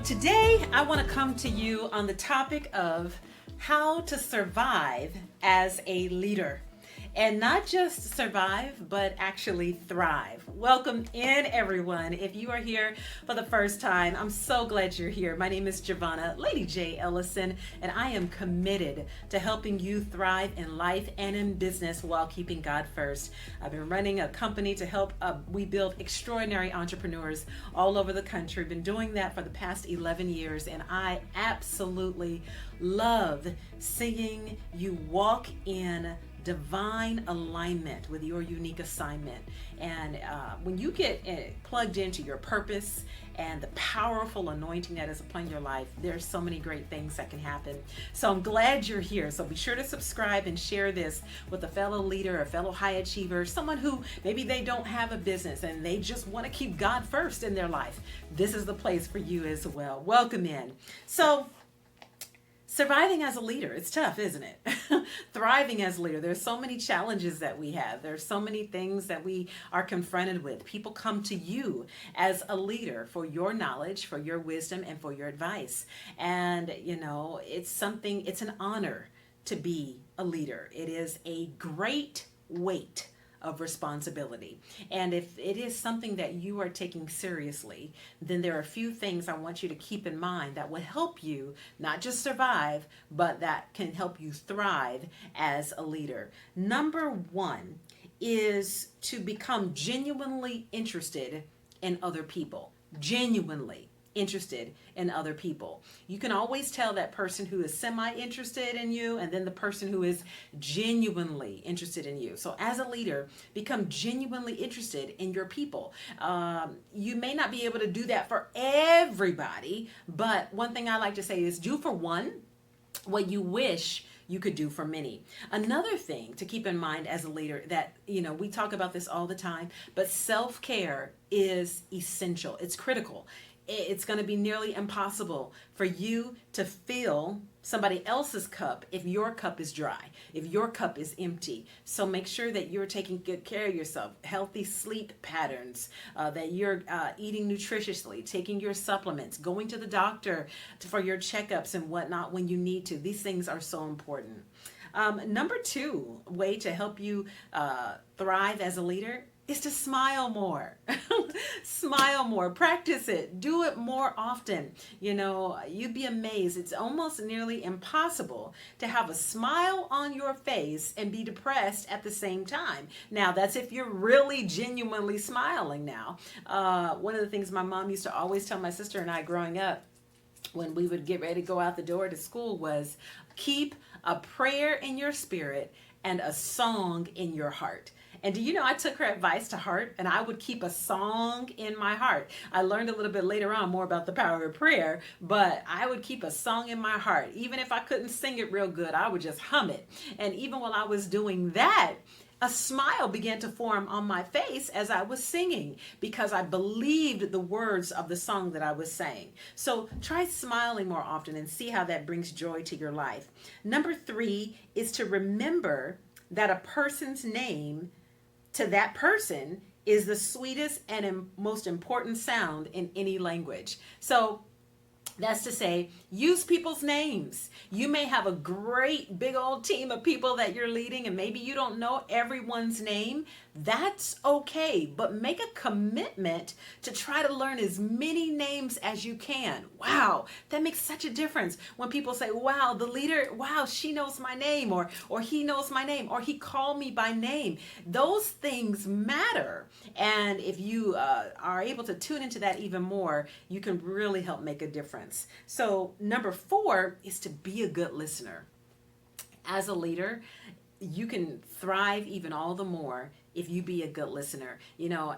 Today, I want to come to you on the topic of how to survive as a leader. And not just survive, but actually thrive. Welcome in, everyone. If you are here for the first time, I'm so glad you're here. My name is Giovanna, Lady J. Ellison, and I am committed to helping you thrive in life and in business while keeping God first. I've been running a company to help we build extraordinary entrepreneurs all over the country. Been doing that for the past 11 years, and I absolutely love seeing you walk in divine alignment with your unique assignment. And when you get plugged into your purpose and the powerful anointing that is upon your life, there's so many great things that can happen. So I'm glad you're here. So be sure to subscribe and share this with a fellow leader, a fellow high achiever, someone who maybe they don't have a business and they just want to keep God first in their life. This is the place for you as well. Welcome in. So surviving as a leader, it's tough, isn't it? Thriving as a leader, there's so many challenges that we have. There's so many things that we are confronted with. People come to you as a leader for your knowledge, for your wisdom, and for your advice. And, it's an honor to be a leader. It is a great weight of responsibility. And if it is something that you are taking seriously, then there are a few things I want you to keep in mind that will help you not just survive, but that can help you thrive as a leader. Number one is to become genuinely interested in other people. Genuinely interested in other people. You can always tell that person who is semi-interested in you and then the person who is genuinely interested in you. So as a leader, become genuinely interested in your people. You may not be able to do that for everybody, but one thing I like to say is do for one what you wish you could do for many. Another thing to keep in mind as a leader that, we talk about this all the time, but self-care is essential. It's critical. It's going to be nearly impossible for you to fill somebody else's cup if your cup is dry, if your cup is empty. So make sure that you're taking good care of yourself, healthy sleep patterns, that you're eating nutritiously, taking your supplements, going to the doctor for your checkups and whatnot when you need to. These things are so important. Number two way to help you thrive as a leader is to smile more. Smile more. Practice it. Do it more often. You'd be amazed. It's almost nearly impossible to have a smile on your face and be depressed at the same time. Now, that's if you're really genuinely smiling now. One of the things my mom used to always tell my sister and I growing up when we would get ready to go out the door to school was keep a prayer in your spirit and a song in your heart. And do you know, I took her advice to heart and I would keep a song in my heart. I learned a little bit later on more about the power of prayer, but I would keep a song in my heart. Even if I couldn't sing it real good, I would just hum it. And even while I was doing that, a smile began to form on my face as I was singing because I believed the words of the song that I was saying. So try smiling more often and see how that brings joy to your life. Number three is to remember that a person's name to that person is the sweetest and most important sound in any language. So that's to say, use people's names. You may have a great big old team of people that you're leading and maybe you don't know everyone's name. That's okay, but make a commitment to try to learn as many names as you can. Wow, that makes such a difference when people say, wow, the leader, wow, she knows my name, or he knows my name, or he called me by name. Those things matter. And if you are able to tune into that even more, you can really help make a difference. So number four is to be a good listener. As a leader, you can thrive even all the more if you be a good listener.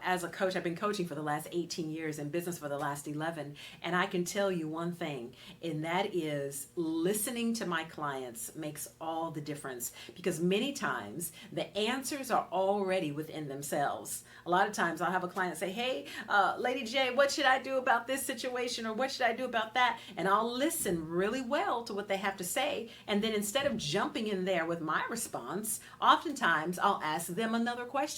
As a coach, I've been coaching for the last 18 years and business for the last 11. And I can tell you one thing, and that is listening to my clients makes all the difference because many times the answers are already within themselves. A lot of times I'll have a client say, hey, Lady J, what should I do about this situation? Or what should I do about that? And I'll listen really well to what they have to say. And then instead of jumping in there with my response, oftentimes I'll ask them another question.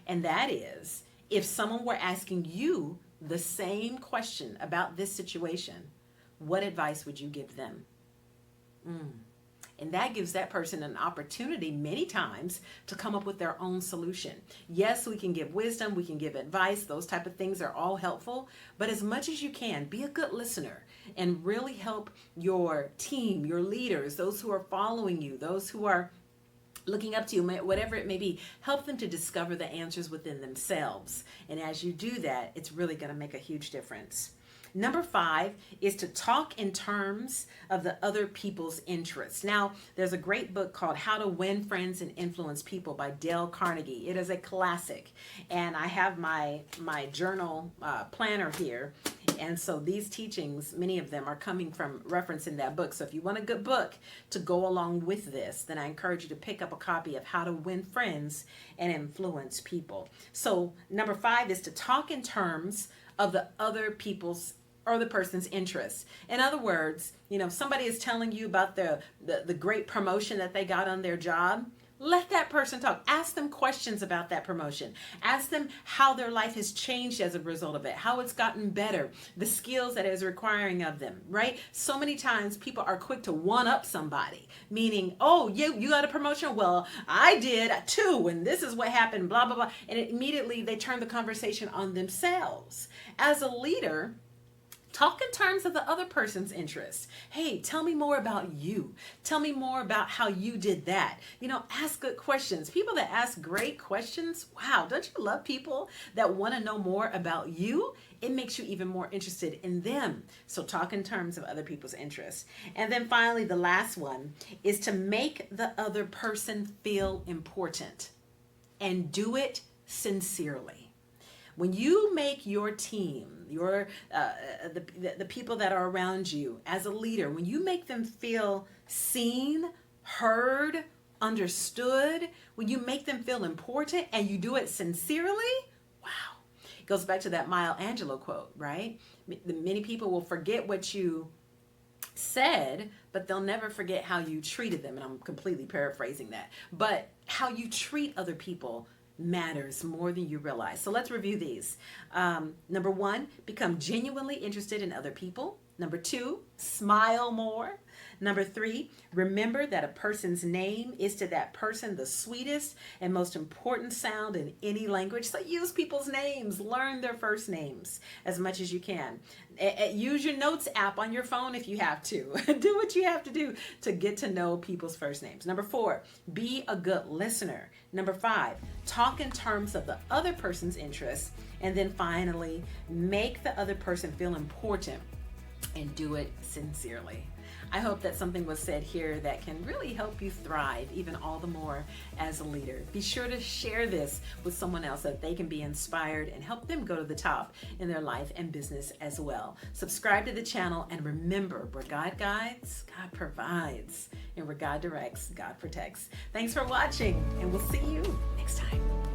And that is, if someone were asking you the same question about this situation, what advice would you give them? And that gives that person an opportunity many times to come up with their own solution. Yes, we can give wisdom, we can give advice, those type of things are all helpful, but as much as you can, be a good listener and really help your team, your leaders, those who are following you, those who are looking up to you, whatever it may be, help them to discover the answers within themselves. And as you do that, it's really going to make a huge difference. Number 5 is to talk in terms of the other people's interests. Now, there's a great book called How to Win Friends and Influence People by Dale Carnegie. It is a classic. And I have my journal planner here. And so these teachings, many of them are coming from reference in that book. So if you want a good book to go along with this, then I encourage you to pick up a copy of How to Win Friends and Influence People. So number 5 is to talk in terms of the other people's or the person's interests. In other words, if somebody is telling you about the great promotion that they got on their job, let that person talk. Ask them questions about that promotion. Ask them how their life has changed as a result of it, how it's gotten better, the skills that it is requiring of them, right? So many times people are quick to one up somebody, meaning, oh, you got a promotion? Well, I did too, and this is what happened, blah, blah, blah. And immediately they turn the conversation on themselves. As a leader, talk in terms of the other person's interests. Hey, tell me more about you. Tell me more about how you did that. Ask good questions. People that ask great questions, wow, don't you love people that want to know more about you? It makes you even more interested in them. So talk in terms of other people's interests. And then finally, the last one is to make the other person feel important and do it sincerely. When you make your team, the people that are around you as a leader, when you make them feel seen, heard, understood, when you make them feel important and you do it sincerely, wow. It goes back to that Maya Angelou quote, right? Many people will forget what you said, but they'll never forget how you treated them. And I'm completely paraphrasing that. But how you treat other people matters more than you realize. So let's review these. Number 1, become genuinely interested in other people. Number 2, smile more. Number 3, remember that a person's name is to that person the sweetest and most important sound in any language. So use people's names. Learn their first names as much as you can. Use your notes app on your phone if you have to. Do what you have to do to get to know people's first names. Number 4, be a good listener. Number 5, talk in terms of the other person's interests. And then finally, make the other person feel important and do it sincerely. I hope that something was said here that can really help you thrive even all the more as a leader. Be sure to share this with someone else so that they can be inspired and help them go to the top in their life and business as well. Subscribe to the channel and remember, where God guides, God provides, and where God directs, God protects. Thanks for watching, and we'll see you next time.